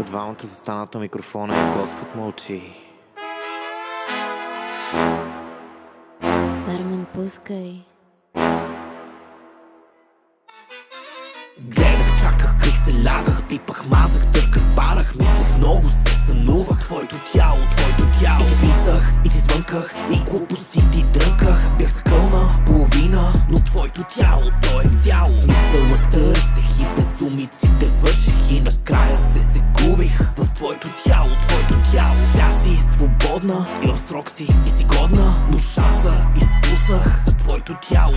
Двамата застанат на микрофона и Господ мълчи. Бармен, пускай. Гледах, чаках, крих се, лягах, пипах, мазах, търках, парах, мислех много, се сънувах. Твоето тяло и ти писах, и ти звънках, и глупости ти дрънках. Бях скълна половина, но твоето тяло, то е цяло. Смисъла търсех и безумиците върших, и накрая се загубих в твоето тяло. Сега си свободна и в срок си и си годна, но шанса изпуснах за твоето тяло.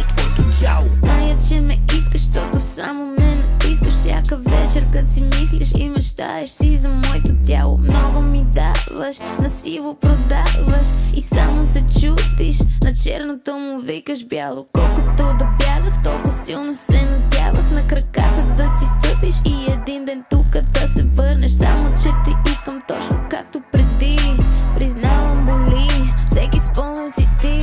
Зная, че ме искаш, защото само ме натискаш всяка вечер, като си мислиш и мечтаеш си за моето тяло. Много ми даваш, насилу продаваш и само се чудиш, на черното му викаш бяло. Колкото да бягах, толкова силно се надявах на краката да си стъпиш и един ден тук да се върнеш. Само че те искам точно както преди. Признавам, боли, всеки спомен си ти.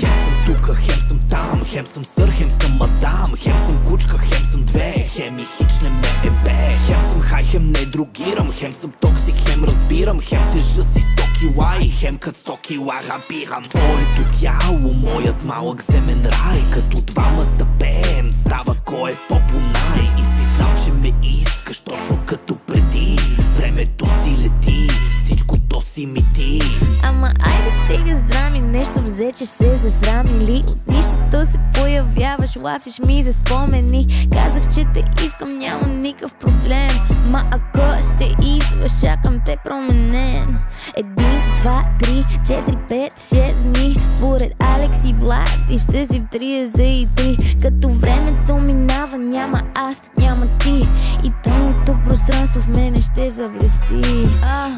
Хем съм тука, хем съм там, хем съм сър, хем съм мадам, хем съм кучка, хем съм две, хем и хич не ме ебе. Хем съм хай, хем не другирам, хем съм токсик, хем разбирам, хем тежа си 100 кила и хем кът 100 кила рабирам. Твоето тяло, моят малък земен рай, като двамата пеем, става кой е по-понай. И си знал, че ме искаш точно като преди. Времето си лети, всичко то си ми ти. Ама айде стига с драми, нещо взе, че се засрамили. От нищото се появяваш, лафиш ми за спомени. Казах, че те искам, няма никакъв проблем. Ма ако ще идваш, чакам те променен. 1, 2, 3, 4, 5, 6 дни. Според Алекс и Влад и ще си в 33. Като времето минава, няма аз, няма ти. И тъмното пространство в мене ще заблести.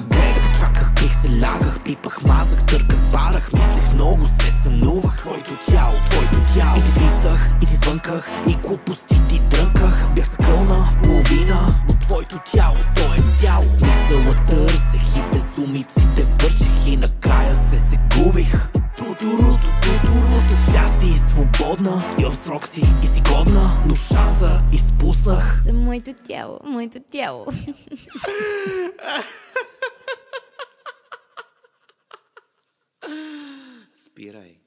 Гледах, чаках, крих се, лягах, пипах, мазах, търках, парах, мислех много, се сънувах. Твоето тяло и ти писах, и ти звънках, и глупости ти дрънках. Бях скълна половина, но твоето тяло, то е цяло. Смисъла търсех и безумиците върших, и накрая се загубих. Тутуруто, сега си свободна и в срок си и си годна, но шанса изпуснах За моето тяло. Спирай.